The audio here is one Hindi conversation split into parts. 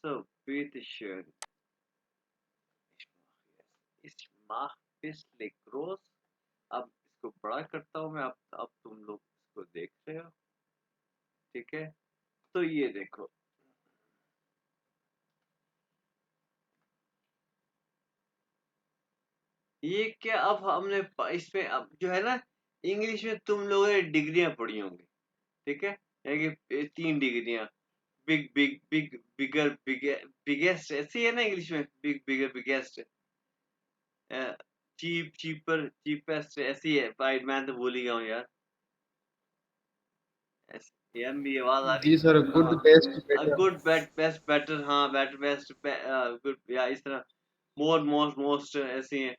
So, bitteschön. Ich mach bisschen groß. अब इसको बड़ा करता हूँ मैं। अब तुम लोग इसको देख रहे हो, ठीक है? तो ये देखो, ये क्या, अब हमने इसमें अब जो है ना, इंग्लिश में तुम लोगों ने डिग्रियां पढ़ी होंगी, ठीक है? यानी कि 3 डिग्रियां, big big big bigger biggest, ऐसी है ना इंग्लिश में, big bigger biggest, cheap cheaper cheapest, ऐसी है भाई। मैं तो भूल ही गया हूँ यार। यार मेरी आवाज आ रही जी सर, गुड बेस्ट है? Better. Good bet best better, हाँ बेटर बेस्ट गुड, या इस तरह मोर मोस्ट मोस्ट ऐसी है,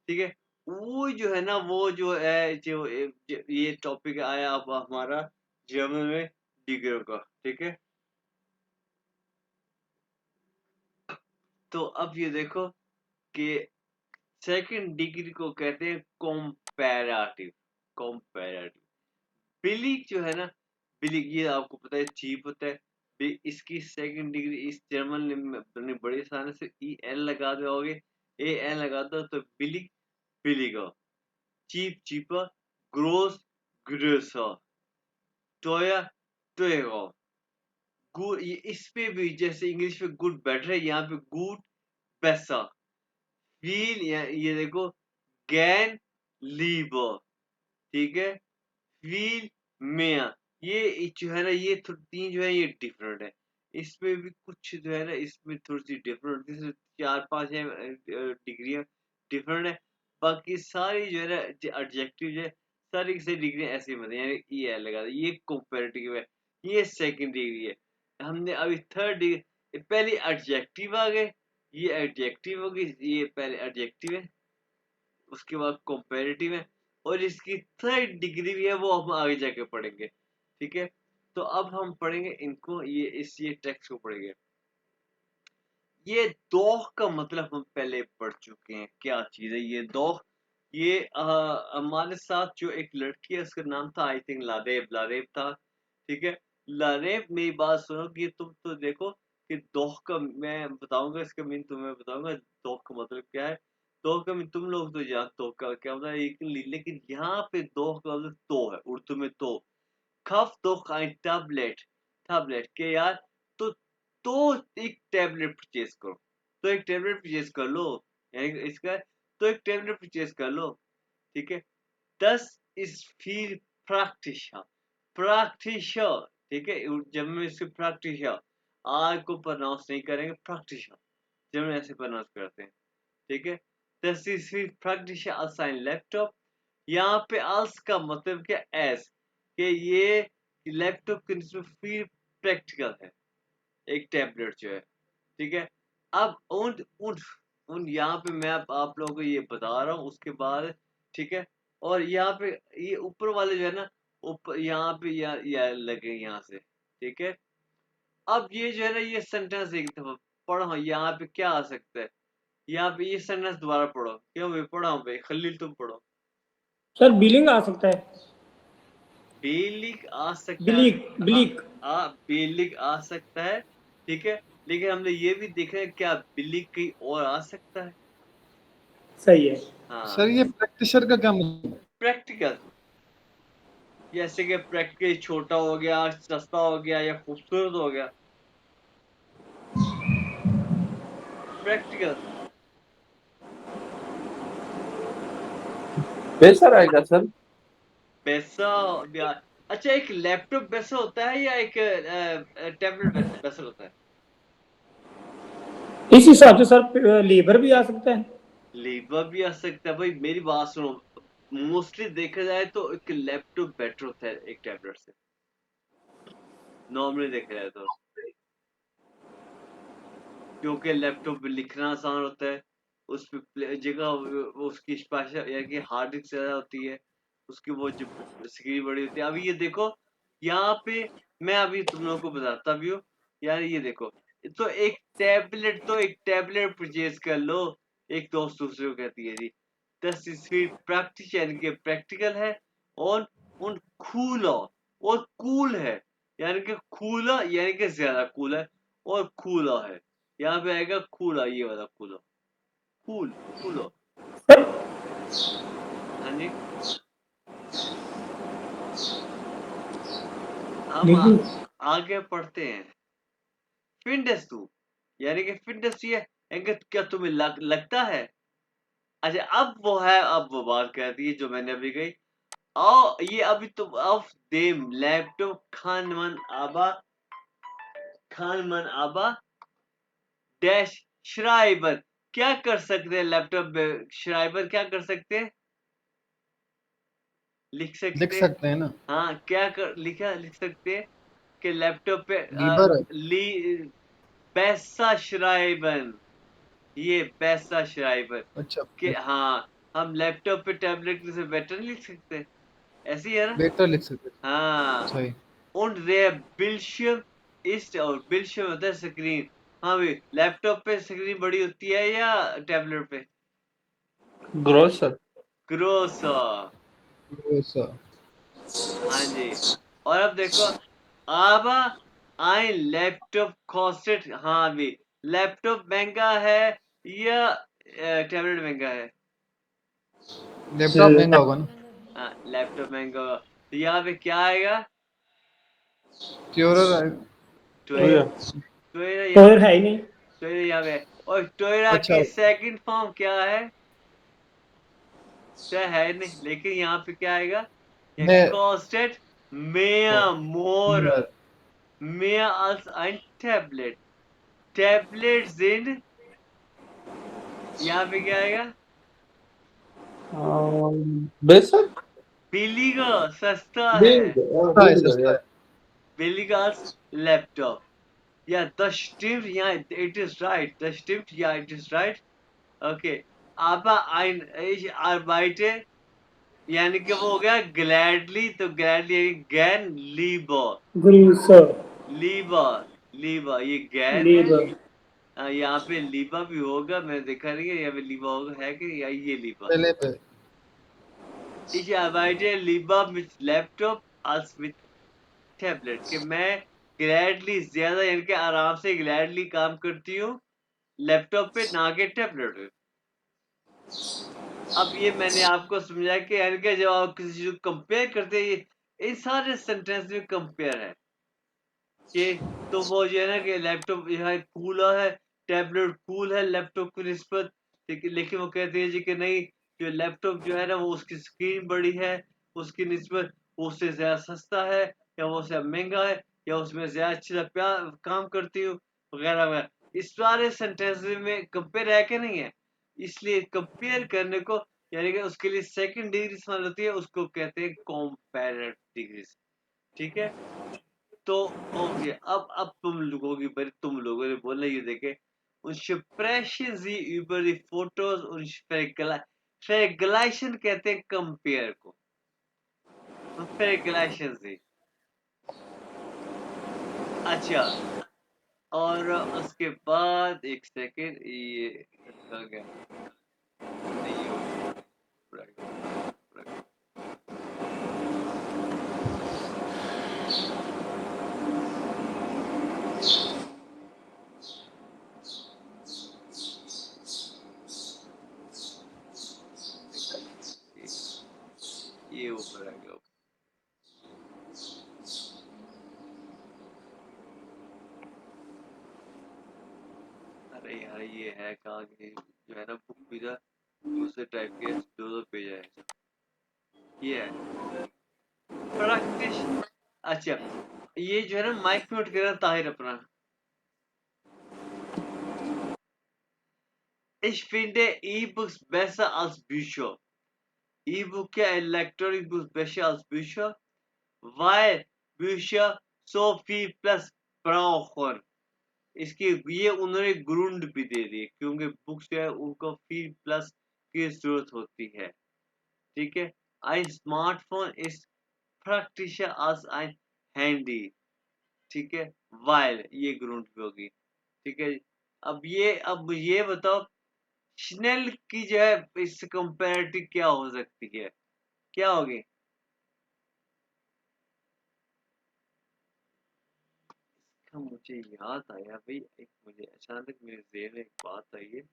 ठीक है? वो जो है ना, वो जो है, जो ये टॉपिक आया अब हमारा जर्मन में डिग्री का, ठीक है? तो अब ये देखो कि सेकंड डिग्री को कहते हैं कंपैरेटिव। कंपैरेटिव बिलीक जो है ना, बिलीक ये आपको पता है चीप होता है। इसकी सेकंड डिग्री इस जर्मन में बड़ी आसानी से ई एल लगा दोगे, ए एल लगा दो तो बिलीक, बिलीगा। Cheap cheaper, gross grocer, Toya टोएगा। Good, इस पे भी जैसे इंग्लिश में गुड बेटर है, यहाँ पे गुड पैसा। फील, ये देखो, गैन लीवर, ठीक है? फील मेया, ये जो है ना, ये तीन जो है ये डिफरेंट है। इसमें भी कुछ जो है ना, इसमें थोड़ी सी डिफरेंट, जैसे 4-5 है डिग्रियां डिफरेंट है। बाकी सारी जो है ना एडजेक्टिव जो है, सारी की सारी डिग्री ऐसी बनती है, यानी ये लगा ये कंपैरेटिव है, ये सेकंड डिग्री है। हमने अभी थर्ड डिग्री, पहले एडजेक्टिव आ गए, ये एडजेक्टिव होगी, ये पहले एडजेक्टिव है, उसके बाद कंपैरेटिव है, और इसकी थर्ड डिग्री भी है, वो हम आगे जाके पढ़ेंगे, ठीक है? तो अब हम पढ़ेंगे इनको, ये टेक्स्ट को पढ़ेंगे। ये दोह का मतलब हम पहले पढ़ चुके हैं, क्या चीज है ये दोह? ये हमारे साथ जो एक लड़की है, उसका नाम था आई थिंक लारेब, लारेब था, ठीक है? लारेब, मेरी बात सुनो कि तुम तो देखो कि दोह का मैं बताऊंगा, इसका मीन तुम्हें बताऊंगा, दोह का मतलब क्या है। दोह का मीन तुम लोग तो जानते हो का क्या होता है, लेकिन यहाँ पे दोह का मतलब तो है, उर्दू में तो। Kauf doch ein Tablet, tablet के यार, तो तो एक टैबलेट परचेज करो, तो एक टैबलेट परचेज कर लो, यानी इसका, तो एक टैबलेट परचेज कर लो, ठीक है? Das ist viel praktischer, praktischer, ठीक है? जब में इसको praktischer, आर को प्रोनाउंस नहीं करेंगे, praktischer, जब में ऐसे प्रोनाउंस करते हैं, ठीक है? Das ist viel praktischer als ein Laptop। यहाँ पे als का मतलब क्या, as, कि ये लैपटॉप के निस्बत फिर प्रैक्टिकल है, एक टैबलेट जो है, ठीक है? अब उन उन यहाँ पे मैं आप लोगों को ये बता रहा हूँ, उसके बाद, ठीक है? और यहाँ पे ये ऊपर वाले जो है ना, ऊपर यहाँ पे या लगे यहाँ से, ठीक है? अब ये जो है ना, ये सेंटेंस एक दफा पढ़ो, यहाँ पे क्या आ सकता है? यहाँ पे ये सेंटेंस दोबारा पढ़ो, क्यों भाई? पढ़ा हूँ भाई, खलील तुम पढ़ो। सर बिलिंग आ सकता है। बेलिक आ सकता है, बिलीक हाँ, बिलीक। बेलिक आ सकता है, ठीक है? लेकिन हमने ये भी देखा है, क्या बिल्ली कहीं और आ सकता है? सही है। हाँ, सर ये प्रैक्टिशर का क्या मतलब? प्रैक्टिकल, जैसे कि प्रैक्टिकल छोटा हो गया, सस्ता हो गया, या खूबसूरत हो गया, प्रैक्टिकल। बेसर आएगा सर। पैसा अच्छा, एक लैपटॉप वैसा होता है या एक टैबलेट वैसा होता है? इस हिसाब से सर लेबर भी आ सकता है। लेबर भी आ सकता है भाई, मेरी बात सुनो। मोस्टली देखा जाए तो एक लैपटॉप बेटर होता है एक टैबलेट से, नॉर्मली देखा जाए तो, क्योंकि लैपटॉप पे लिखना आसान होता है, उस पे जगह उसकी स्पेशल यानी कि हार्ड डिस्क ज़्यादा होती है, उसकी वो जो स्क्रीन बड़ी होती है। अभी ये देखो, यहाँ पे मैं अभी तुम लोगों को बताता भी हूँ, यार ये देखो, तो एक टैबलेट परचेज कर लो। एक दोस्त दूसरे को कहती है जी, 10 प्रैक्टिस यानी कि प्रैक्टिकल है, और उन कूल और कूल है, यानी कि कूल यानी कि ज्यादा कूल है, और कूला है। यहाँ पे आएगा कूला, ये वाला कूला, कूलो। सर हाँ जी, हम देखिए आगे पढ़ते हैं। फिंडेस तू, यानी कि फिंडेस ये एंगत, क्या तुम्हें लगता है? अच्छा, अब वो है, अब वो बात कर दी जो मैंने अभी कही। और ये अभी तो ऑफ देम लैपटॉप खानमन आबा डैश श्राइबर। क्या कर सकते हैं लैपटॉप में? श्राइबर क्या कर सकते हैं? लिख लिख सकते हैं। सकते हैं ना। हाँ, क्या कर लिख सकते हैं कि लैपटॉप पे लीबर है। ली बैसा श्राइबन, ये बैसा श्राइबर अच्छा, कि हाँ, हम लैपटॉप पे टैबलेट से बेटर नहीं लिख सकते, ऐसे ही है ना? बेटर लिख सकते हैं। हाँ। सही। Und der Bildschirm ist, और Bildschirm होता है स्क्रीन। हाँ भाई, लैपटॉप पे स्क्रीन बड़ी होती है या टैबलेट पे? ग्रोसर। ग्रोसर। वैसा। हाँ जी। और अब देखो, आबा आई लैपटॉप कॉस्टेड, हाँ भी, लैपटॉप महंगा है या टैबलेट महंगा है? लैपटॉप महंगा होगा ना। हाँ, लैपटॉप महंगा होगा, तो यहाँ पे क्या आएगा? ट्यूरर। टोयरा। टोयरा यहाँ टोयर पे, है ही नहीं। टोयरा यहाँ पे। और टोयरा अच्छा, की सेकंड फॉर्म क्या है? तो है नहीं, लेकिन यहाँ पे क्या आएगा? ये मैं कॉस्टेड mehr more, मैं mehr als ein Tablet, Tablet sind, यहाँ पे क्या आएगा? बेसर। billiger, सस्ता है, बिल्ड सस्ता है, बिल्ड सस्ता या है। billiger als Laptop. Ja, das stimmt, ja, it is right, das stimmt, ja, it is right. Okay, aber ich arbeite, यानी कि वो हो गया gladly, तो gladly गैन लीबर, ग्रीसर लीबर, लीबर, ये गैन है। लीवर यहाँ पे लीबा भी होगा, मैंने देखा नहीं है यहाँ पे लीबा होगा, है कि या ये लीबा? पहले पे। Ich arbeite lieber mit Laptop als mit Tablet, कि मैं ग्लैडली ज्यादा, यानी कि आराम से ग्लैडली काम करती हूँ लैपटॉप पे, ना कि टैबलेट पे। अब ये मैंने आपको समझाया कि यानी कि जब आप किसी चीज को कंपेयर करते हैं, इन सारे सेंटेंस में कंपेयर है कि, तो वो जो है ना कि लैपटॉप जो है कूल है, टैबलेट कूल है लैपटॉप की निस्बत, लेकिन वो कहते हैं जी कि नहीं, जो लैपटॉप जो है ना वो उसकी स्क्रीन बड़ी है, उसकी निस्बत वो उससे ज्यादा सस्ता है, या वो उससे महंगा है, या उसमें ज्यादा अच्छी तरह काम करती हूँ, वगैरह वगैरह। इस सारे सेंटेंस में कंपेयर है कि नहीं है? इसलिए कंपेयर करने को, यानी कि उसके लिए सेकंड डिग्री इस्तेमाल होती है, उसको कहते हैं कंपैरेटिव डिग्री। ठीक है, तो ओके, अब तुम लोगों ने बोला, ये देखे, und sprechen Sie über die Fotos und vergleichen कहते हैं कंपेयर को, vergleichen Sie। अच्छा, और उसके बाद एक सेकेंड, ये इसका क्या, नहीं ये हो गया। ये ऊपर आ गया। अरे यार, ये है कहाँ की, जो है ना बुक भी था, दूसरे टाइप के दो पेज है, ये है प्रैक्टिस। अच्छा, ये जो है ना माइक म्यूट करना ताहिर अपना। Ich finde E-Books besser als Bücher. E-Book या electronic book besser als Bücher, weil Bücher so viel Platz brauchen. इसकी ये उन्होंने ग्रुंड भी दे दी, क्योंकि बुक्स जो है उनको viel प्लस की जरूरत होती है। ठीक है, ein Smartphone ist praktischer als ein Handy। ठीक है, while ये ग्रुंड भी होगी। ठीक है, अब ये बताओ, स्नेल की जो है इस कंपैरेटिव क्या हो सकती है? क्या होगी? मुझे याद आया भाई, एक मुझे अचानक मेरे ज़हन में एक बात आई है।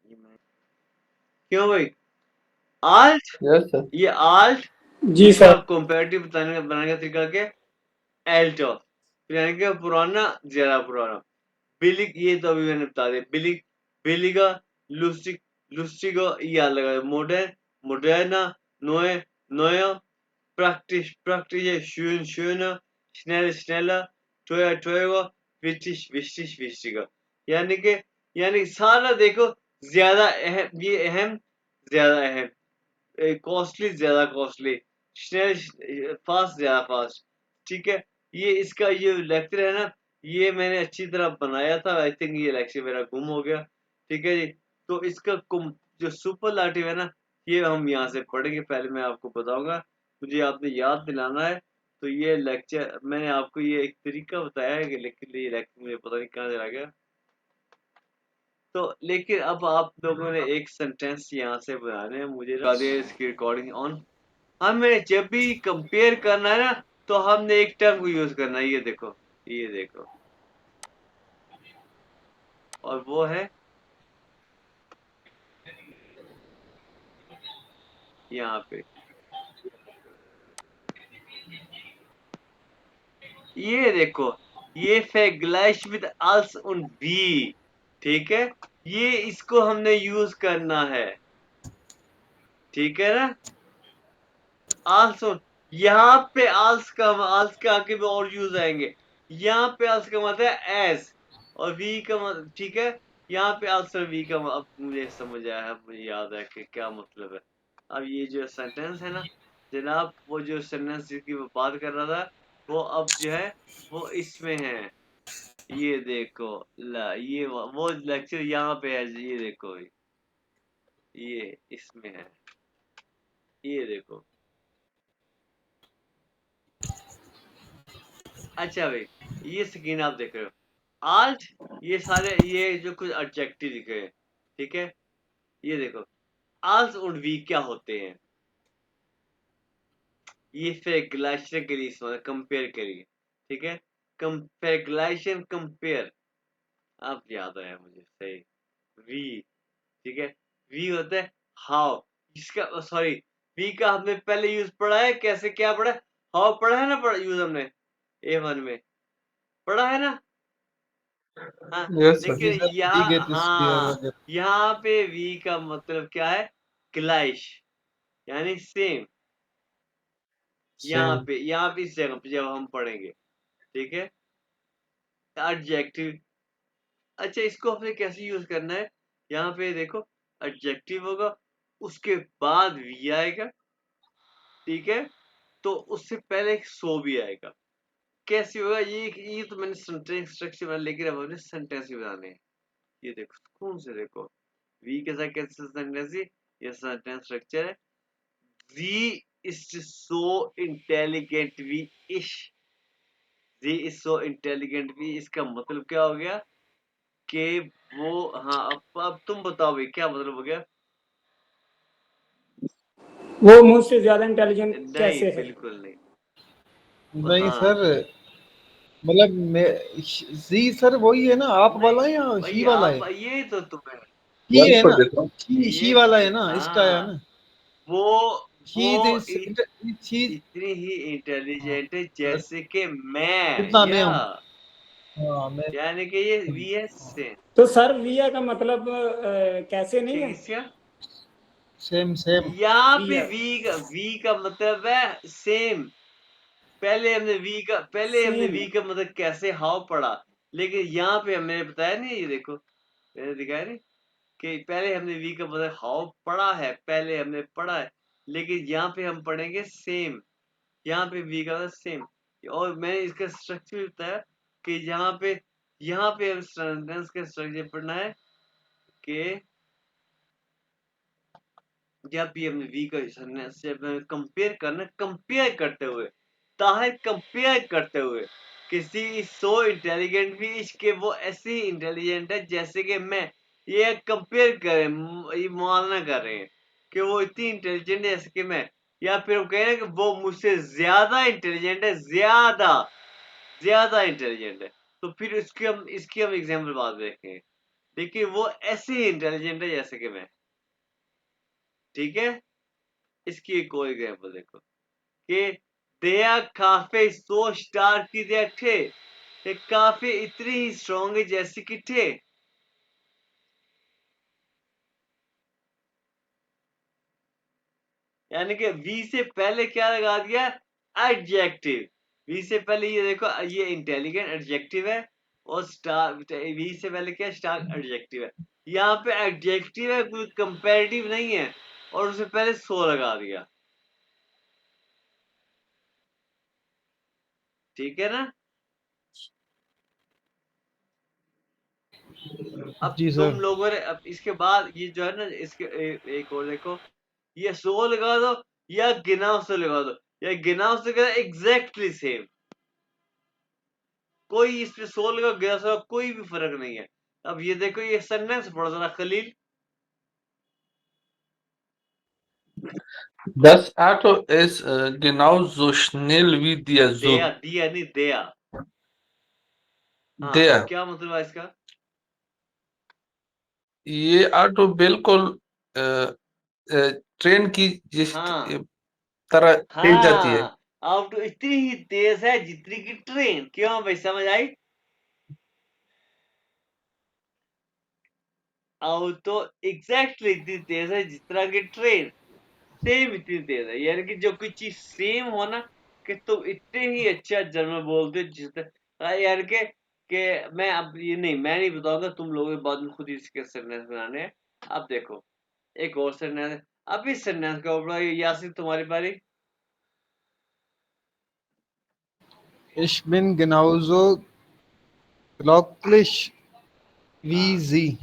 ये मैं क्यों भाई? Alt, Yes, sir. ये आल्ट, जी इसका सर। कंपैरेटिव बनाने का तरीका क्या है? एल्टो, यानी कि पुराना ज़्यादा पुराना। बिलिक, ये तो अभी मैंने बता दिया। बिलिक, बिलिगा, लुस्टिक, लुस्टिगो, ये याद लगा। मॉडर्न, मॉडर्ना, नोए, Noah, praktisch, praktische, schön, schöner, schnell, schneller, teuer, teurer, wichtig, wichtig, wichtiger। यानी कि सारा देखो, ज्यादा अहम, ये अहम, ज्यादा अहम, कॉस्टली, ज्यादा कॉस्टली, स्नेल, फास्ट, ज्यादा फास्ट। ठीक है, ये इसका ये लेक्चर है ना, ये मैंने अच्छी तरह बनाया था। आई थिंक ये लेक्चर मेरा गुम हो गया। ठीक है जी, तो इसका जो सुपरलाटिव है ना, ये हम यहाँ से पढ़ेंगे। पहले मैं आपको बताऊंगा, मुझे आपने याद दिलाना है। तो ये लेक्चर मैंने आपको ये एक तरीका बताया है कि, लेकिन ये लेक्चर मुझे पता नहीं कहाँ चला गया। तो लेकिन अब आप लोगों ने एक सेंटेंस यहाँ से बनाने हैं, मुझे लगा दिया इसकी रिकॉर्डिंग ऑन। हमें जब भी कंपेयर करना है ना, तो हमने एक टर्म को यूज करना है। ये देखो, ये देखो, और वो है यहाँ पे, ये देखो, ये vergleich with als und wie। ठीक है, ये इसको हमने यूज करना है। ठीक है ना, als, यहाँ पे als के आगे भी और यूज आएंगे। यहाँ पे als का मतलब है as, और v का मतलब, ठीक है, यहाँ पे als और v का अब मुझे समझ आया है, मुझे याद है कि क्या मतलब है। अब ये जो सेंटेंस है ना जनाब, वो जो सेंटेंस जिसकी मैं बात कर रहा था, वो अब जो है वो इसमें है। ये देखो, ला ये वो लेक्चर यहाँ पे है, ये देखो, ये इसमें है, ये देखो। अच्छा भाई, ये स्क्रीन आप देख रहे हो, आल्ट, ये सारे ये जो कुछ एडजेक्टिव दिख रहे हैं। ठीक है, ये देखो, आल्स और वी क्या होते हैं, ये vergleichen के लिए इस्तेमाल, कंपेयर करिए। ठीक है, vergleichen, कंपेयर, अब याद आया मुझे सही। वी, ठीक है, वी होता है हाउ, इसका सॉरी, वी का हमने पहले यूज पढ़ा है, कैसे क्या पढ़ा है, हाउ पढ़ा है ना, पढ़ा यूज हमने A1 में पढ़ा है ना। हाँ, Yes, sir. जी लेकिन सर, वी यहाँ, गेट स्क्वायर हाँ, वगैरह। यहाँ पे वी का मतलब क्या है, ग्लाइश, यानी सेम। Same. यहाँ पे इस जगह पे जब हम पढ़ेंगे, ठीक है, एडजेक्टिव। अच्छा, इसको हमने कैसे यूज करना है, यहाँ पे देखो, एडजेक्टिव होगा, उसके बाद वी आएगा। ठीक है, तो उससे पहले एक सो भी आएगा। कैसे होगा ये तो मैंने सेंटेंस स्ट्रक्चर बना, लेकिन अब हमने सेंटेंस भी बनाने हैं। ये देखो, कौन से देखो, वी के साथ कैसे सेंटेंस, ये सेंटेंस स्ट्रक्चर है। वी इज सो इंटेलिजेंट, वी इश, वी इज सो इंटेलिजेंट, वी, इसका मतलब क्या हो गया कि वो, हाँ, अब तुम बताओ भाई क्या मतलब हो गया। वो मुझसे ज्यादा इंटेलिजेंट नहीं, कैसे है? बिल्कुल नहीं। नहीं हाँ, सर, मतलब मैं, जी सर वही है ना, आप नहीं वाला है या भाई, ही वाला आप है? ये तो तुम्हें, ही One है for ना, different. ही ये, वाला है ना, इसका है हाँ, ना। वो ही वो दिस ही इतनी ही इंटेलिजेंट है सर, जैसे कि मैं, कितना में या हम, हाँ मैं यानी कि ये वी है सेम। तो सर विया का मतलब कैसे नहीं है? किसका? सेम सेम यहाँ पे विया वी का मतलब है सेम। पहले हमने सेम। वी का मतलब कैसे हाउ पढ़ा, लेकिन यहाँ पे मैंने बताया नहीं, ये देखो मैंने दिखाया नहीं कि पहले हमने वी का मतलब हाउ पढ़ा है, पहले हमने पढ़ा है, लेकिन यहाँ पे हम पढ़ेंगे सेम। यहाँ पे वी का मतलब सेम। और मैंने इसका स्ट्रक्चर भी बताया कि यहाँ पे हम सेंटेंस का स्ट्रक्चर पढ़ना है कि जब भी हमने वी का सेंटेंस जब कंपेयर करना, कंपेयर करते हुए, ताहे कंपेयर करते हुए किसी सो इंटेलिजेंट भी इसके वो ऐसे ही इंटेलिजेंट है जैसे कि मैं, ये कंपेयर करें, ये मुआवना कर रहे हैं कि वो इतनी इंटेलिजेंट है जैसे कि मैं, या फिर हम कह रहे हैं कि वो मुझसे ज्यादा इंटेलिजेंट है, ज्यादा इंटेलिजेंट है। तो फिर इसकी हम एग्जाम्पल बाद में देखेंगे, लेकिन वो ऐसे ही इंटेलिजेंट है जैसे कि मैं। ठीक है, इसकी एक और एग्जाम्पल देखो कि दया काफे सो स्टार की दया थे, ये काफे इतनी ही स्ट्रॉन्ग है जैसे कि थे। यानी कि वी से पहले क्या लगा दिया? एडजेक्टिव। वी से पहले ये देखो, ये इंटेलिजेंट एडजेक्टिव है, और स्टार वी से पहले क्या? स्टार एडजेक्टिव है। यहाँ पे एडजेक्टिव है, कोई कंपैरेटिव नहीं है, और उससे पहले सो लगा दिया। ठीक है ना? अब जी तुम सर। लोगों ने अब इसके बाद ये जो है ना, इसके एक और देखो, ये सो लगा दो या गिनाव से लगा दो, या गिनाव से लगा, एग्जैक्टली सेम। कोई इसमें सो लगा गिनाव से लगा, कोई भी फर्क नहीं है। अब ये देखो, ये सेंटेंस पढ़ो जरा Khalil. Das Auto ist genauso schnell wie der दया, Zug. दिया नहीं, दया। हाँ, तो Der, क्या मतलब है इसका? ये ऑटो बिल्कुल अ, ट्रेन की जिस हाँ तरह तेज जाती है। हाँ, अब तो इतनी ही तेज है जितनी की ट्रेन। क्यों भाई, समझ आई? अब तो एग्जैक्टली इतनी तेज है जितना की ट्रेन, सेम इतनी तेज है। यानी कि जो कोई चीज सेम हो ना, कि तुम इतने ही अच्छा जर्मन बोलते हो यानी कि मैं अब ये नहीं, मैं नहीं बताऊंगा, तुम लोगों के बाद में खुद ही इसके सेंटेंस बनाने हैं। अब देखो एक और सेंटेंस है, अब इस सेंटेंस का ऊपर यासिन तुम्हारी बारी। Ich bin genauso glücklich wie हाँ Sie।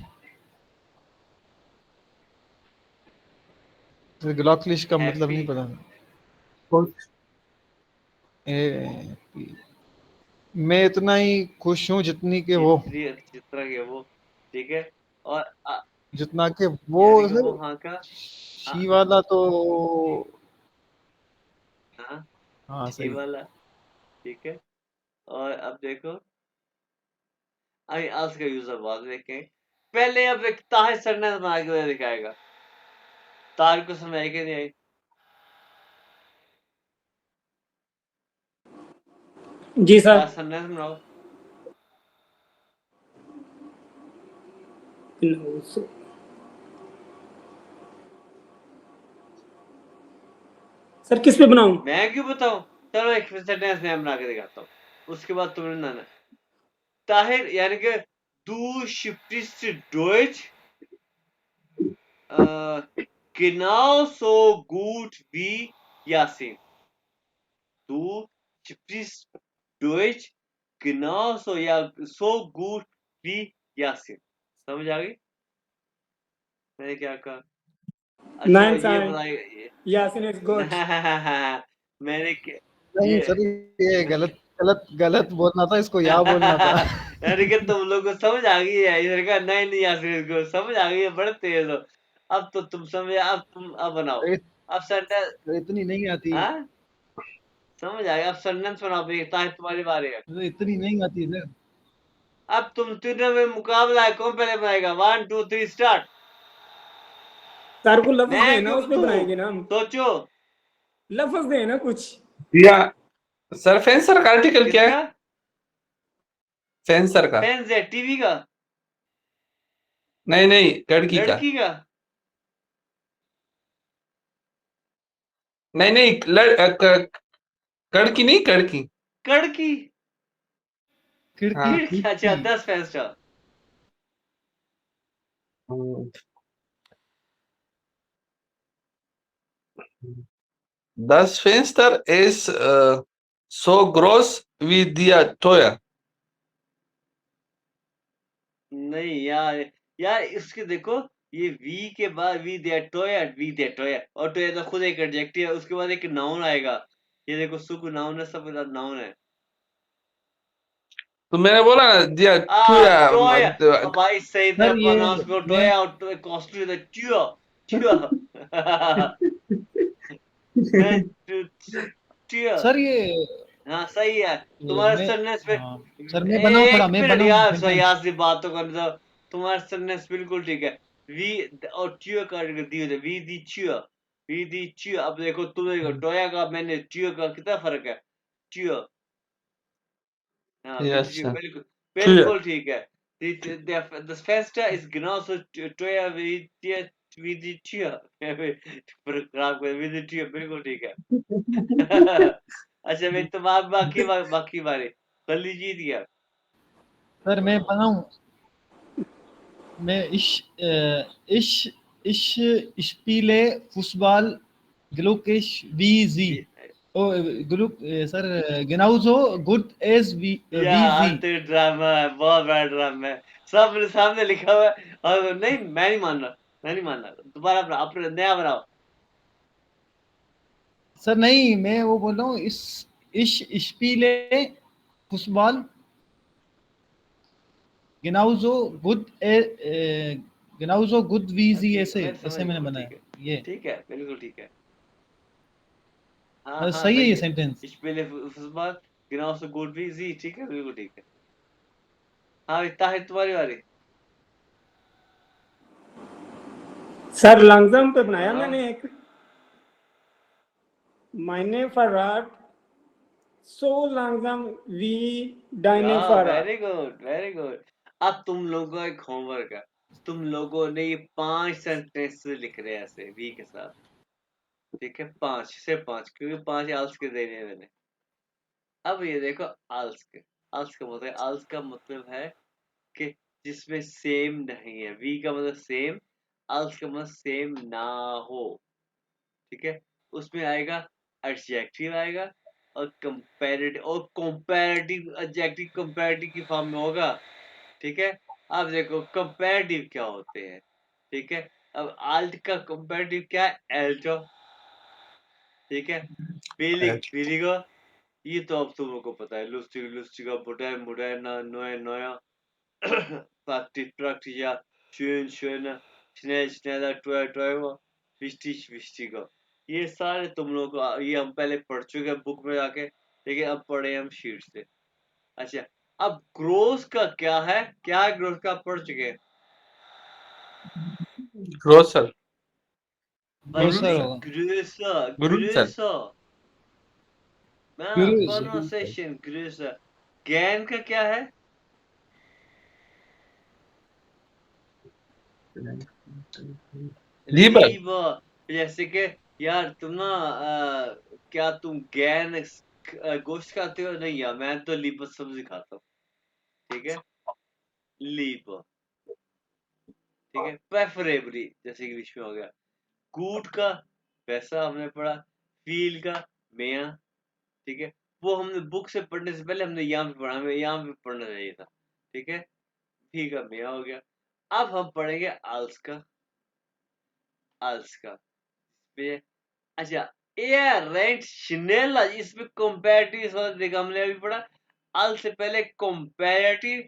ग्लॉकलिश का मतलब हैप्पी, नहीं पता। ए, मैं इतना ही खुश हूँ जितनी के वो, जिस तरह के वो। ठीक है, और जितना के वो यानी कि वो सर। हाँ का, हाँ शी वाला तो हाँ, हाँ शी सही। वाला। ठीक है, और अब देखो, अभी आज का यूजर बाद देखें। पहले अब एक ताहिर सरनेस बना के दिखाएगा, तार को समझ आई कि नहीं आई? जी सर। तार सरनेस बनाओ। सर किस पे बनाऊं? मैं क्यों बताऊं? चलो एक सेंटेंस मैं बना के दिखाता हूँ, उसके बाद तुमने ना ताहिर, यानी कि du sprichst Deutsch genauso gut wie Yasin. Du sprichst Deutsch genauso या so gut wie Yasin. समझ आ गई मैंने क्या कहा? अच्छा नाइन ये साइन। बताइए। Yasin is good. मैंने नहीं ये सर, ये गलत गलत गलत बोलना था, इसको या बोलना था। यानी कि तुम लोग को समझ आ गई है, इधर का नहीं नहीं, यासिर को समझ आ गई है, बड़े तेज हो। अब तो तुम समझ, अब तुम अब बनाओ, इत, अब सेंटेंस। इतनी नहीं आती। हाँ, समझ आ गया, अब सेंटेंस बनाओ भाई, ताकि तुम्हारी बारी है। इतनी नहीं आती सर। अब तुम तीनों में मुकाबला है, कौन पहले बनाएगा? 1 2 3 स्टार्ट। सर को लफ्ज मैं देना, क्यों उस पे बताऊं? बनाएंगे ना हम। सोचो। लफ्ज देना कुछ। या सरफेंसर का आर्टिकल क्या है? किसका? सेंसर का फैंस है टीवी का, नहीं नहीं लड़की का लड़की का, नहीं नहीं कड़की नहीं कड़की कड़की, खिड़की हाँ खिड़की। अच्छा, खिड़की 10 फैंस था। हम्म, 10 Fenster es so groß wie die Teuer. नहीं यार, यार इसके देखो, ये वी के बाद वी दे टोया, वी दे टोया, और टोया तो खुद एक एडजेक्टिव है, उसके बाद एक नाउन आएगा। ये देखो, सुख नाउन है, सब नाउन है। तो मैंने बोला ना दिया टोया, टोया अब भाई सही तरह सर ये प्रोनाउंस करो, मैं टोया और कॉस्टली द च्यो च्यो च्यो। सर ये हाँ सही है। तुम्हारे मैं सरनेस पे हाँ सर मैं बनाऊं थोड़ा, एक मैं मिनट बनाऊं यार, सो सेंटेंस। यार से बात तो करने दो। तुम्हारा सरनेस बिल्कुल ठीक है। वी और च्यो का दिए थे, वी दी च्यो, वी दी च्यो। अब देखो, तुम देखो टोया का, मैंने च्यो का, कितना फर्क है। च्यो, हाँ विद यस च्यो, बिल्कुल टोया बिल्कुल ठीक है। The festa is genauso teuer wie die Tür। खराब कर, wie die Tür, बिल्कुल ठीक है। अच्छा भाई, तुम आप बाकी बारी कल जीत गया। सर मैं बनाऊं, मैं ich spiele Fußball glücklich wie Sie. Oh, sir genauso gut as wie यार Sie. तो ड्रामा है, बहुत बड़ा ड्रामा है। सब मेरे सामने लिखा हुआ है, और नहीं, मैं नहीं मान रहा, मैं नहीं मान रहा। दोबारा अपना अपना नया बनाओ। सर नहीं, मैं वो बोल रहा हूँ, ich spiele Fußball genauso gut genauso gut wie हाँ, Sie, ठीक है, ऐसे मैं समझ ऐसे गया, मैंने वो बनाया ठीक है। ये। ठीक है, बिल्कुल ठीक है। हाँ हाँ, सही है सही ये है। Sentence. Ich spiele Fußball genauso gut wie Sie, ठीक है, बिल्कुल ठीक है। हाँ, इतना है तुम्हारी बारी। सर लंगजम पे बनाया हाँ। मैंने एक, मैंने फराट सो लंगजम वी डाइने फराट। Very good, very good. अब तुम लोगों का एक होमवर्क है। तुम लोगों ने ये 5 सेंटेंस लिख रहे हैं ऐसे वी के साथ, ठीक है, 5, सिर्फ 5, क्योंकि 5 आल्स के देने हैं मैंने। अब ये देखो, आल्स के, आल्स का मतलब है कि जिसमें सेम नहीं है। वी का मतलब सेम, आल्स का मतलब सेम ना हो, ठीक है। उसमें आएगा एडजेक्टिव आएगा, और कंपैरेटिव एडजेक्टिव कंपैरेटिव की फॉर्म में होगा, ठीक है। अब देखो कंपैरेटिव क्या होते हैं, ठीक है। अब आल्ट का कंपैरेटिव क्या है, एल्टो, ठीक है। बिलिगो, ये तो अब तुम लोग को पता है। लुस्टिगा, बुडाय, नोया नोया, praktischer, schöner, schneller, teurer, wichtiger। ये सारे तुम लोग को, ये हम पहले पढ़ चुके हैं बुक में जाके, लेकिन अब पढ़े हम शीट से। अच्छा, अब ग्रोस का क्या है, क्या है ग्रोस का, पढ़ चुके हैं। ग्रोसर भाई ग्रोसर नहीं, होगा। ग्रेसर, ग्रुसर ग्रेसर, ग्रुस प्रोनाउंसिएशन ग्रेसर। गैन का क्या है, लीबर लीवर। जैसे कि यार तुम ना, क्या तुम गैन गोश्त खाते हो? नहीं यार, मैं तो लीवर सब्जी खाता हूँ, ठीक है। लीवर, ठीक है। प्रेफरेबली, जैसे इंग्लिश में हो गया। गुड का वैसा हमने पढ़ा, फील का मेया, ठीक है। वो हमने बुक से पढ़ने से पहले हमने यहाँ पे पढ़ा, हमें यहाँ पे पढ़ना चाहिए था, ठीक है। फी का मेया हो गया। अब हम पढ़ेंगे आल्स का, आल्स का पे। अच्छा, एयर रेंट शिनेला, इसमें कंपैरेटिव देखा हमने अभी पढ़ा। अल से पहले कंपैरेटिव,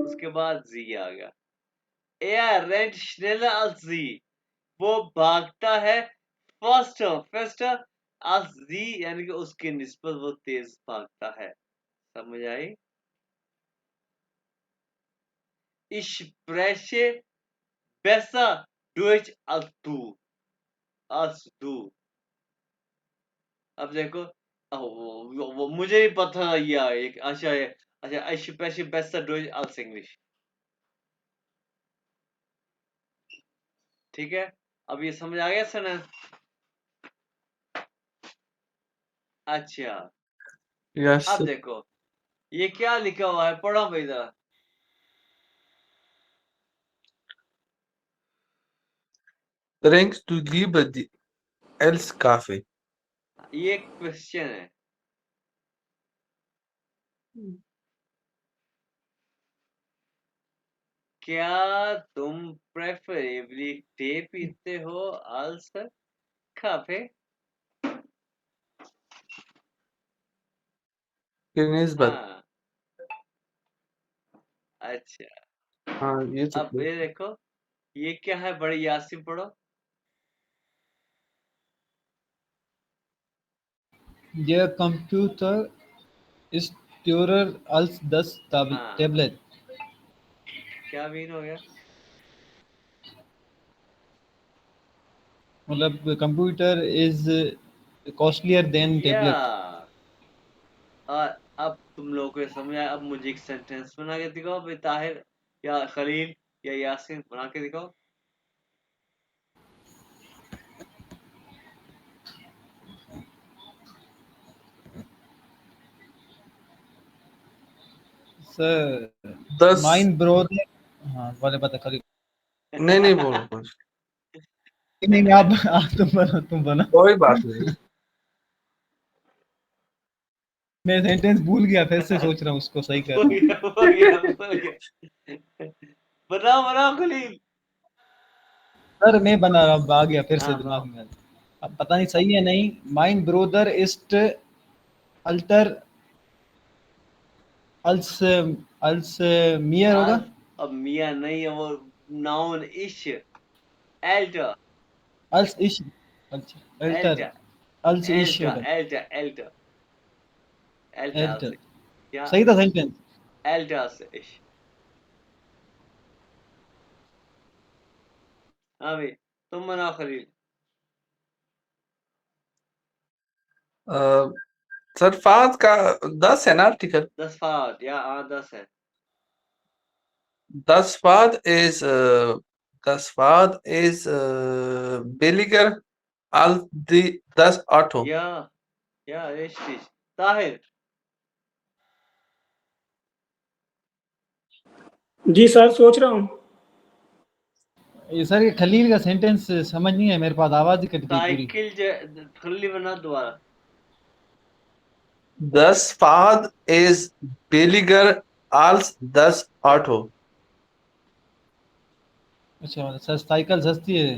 उसके बाद जी आ गया। एयर रेंट शिनेला अल जी, वो भागता है फास्टर फास्टर अल जी, यानी कि उसके निस्बत वो तेज भागता है। समझ आई? Ich spreche besser Deutsch als du। अब देखो, वो मुझे ही पता था ये एक, अच्छा है। अच्छा, ich spreche besser Deutsch als English। ठीक है, अब ये समझ आ गया सना? अच्छा, Yes, अब sir. देखो ये क्या लिखा हुआ है, पढ़ो भाई जरा। Trinkst du lieber die als Kaffee? ये क्वेश्चन है। क्या तुम प्रेफरेबली टे पीते हो als काफे? की निस्बत। हाँ, अच्छा, हाँ, ये तो अब ये देखो ये क्या है, बड़ी याद से पढ़ो। Der Computer ist teurer als das हाँ, Tablet. क्या मीन हो गया? मतलब कंप्यूटर इज कॉस्टलियर देन या, टेबलेट। और अब तुम लोगों को समझ आया। अब मुझे एक सेंटेंस बना के दिखाओ भाई, ताहिर या खलील या यासीन, बना के दिखाओ। सर 10। माइन ब्रोदर, हाँ वाले पता करी। नहीं नहीं, बोलो कुछ। नहीं आप तुम बना। कोई बात नहीं। मैं सेंटेंस भूल गया, फिर से सोच रहा हूँ उसको सही कर हो रहा हूँ। गया, हो गया, हो गया। बनाओ बनाओ खलील। सर मैं बना रहा हूँ, आ गया फिर से हाँ दिमाग बनाओ। में। अब पता नहीं सही है नहीं। माइन ब्रोदर इस्ट अल्टर अल्स अल्स मियर होगा। अब मियाँ नहीं है वो, नाउन इश, एल्टर, अल्स इश, अच्छा अल्टर, एल्टर, अल्स इश एल्टर, होगा। एल्टर, एल्टर, एल्टर एल्टर से क्या? सही था सेंटेंस। एल्टर से इश। हाँ भाई, तुम बनाओ खलील। सर फाद का 10 है ना आर्टिकल? 10 फाद या, हाँ 10 है। 10 Fahd is 10 Fahd is billiger als die 10 Auto. या richtig, ताहिर। जी सर, सोच रहा हूँ। ये सर ये खलील का सेंटेंस समझ नहीं है मेरे पास, आवाज ही कट गई पूरी। साइकिल खलील बना दोबारा। 10 Fahd is billiger als 10 Auto. अच्छा मतलब साइकिल सस्ती है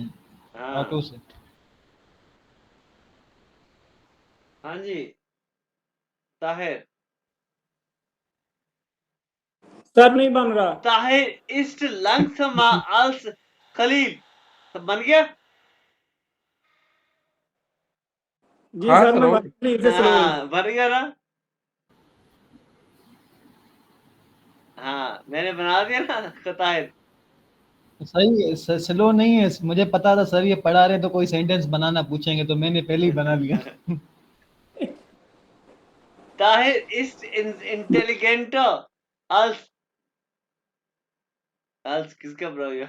हाँ ऑटो से। हाँ जी, ताहिर। सर नहीं बन रहा। Tahir ist langsamer als Khalil, तो बन गया। जी हाँ सर, सर, मैं हो वाकई से स्लो हूँ। हाँ बन गया ना। हाँ मैंने बना दिया ना ताहिर। सही स्लो नहीं है, मुझे पता था सर ये पढ़ा रहे तो कोई सेंटेंस बनाना पूछेंगे, तो मैंने पहले ही बना लिया। ताहिर ist intelligenter als किसका बना?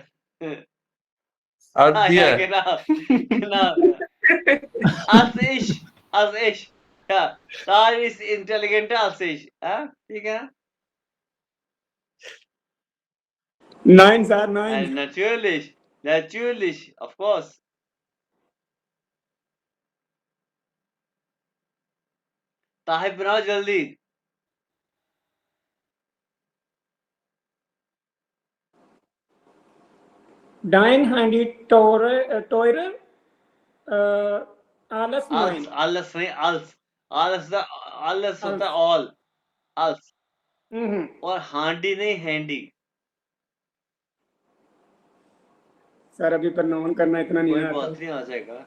और हाँ दिया या है। genau, als ich, ja, Tahir ist intelligenter als ich, हाँ ठीक है। 9 sir, 9। Natürlich, of course। Tahir बनाओ जल्दी। डाइन हैंडी टोयर आलस als 9। alles नहीं, alles होता है all, als, और हांडी नहीं हैंडी। सर अभी पर नॉन करना इतना नहीं कोई आता। बात नहीं, आ जाएगा।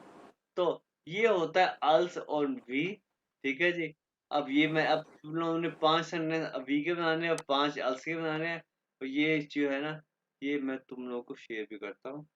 तो ये होता है अल्स और वी, ठीक है जी। अब ये मैं, अब तुम लोगों ने 5 सेंटेंस वी के बनाने हैं और 5 अल्स के बनाने हैं, तो ये जो है ना, ये मैं तुम लोगों को शेयर भी करता हूँ।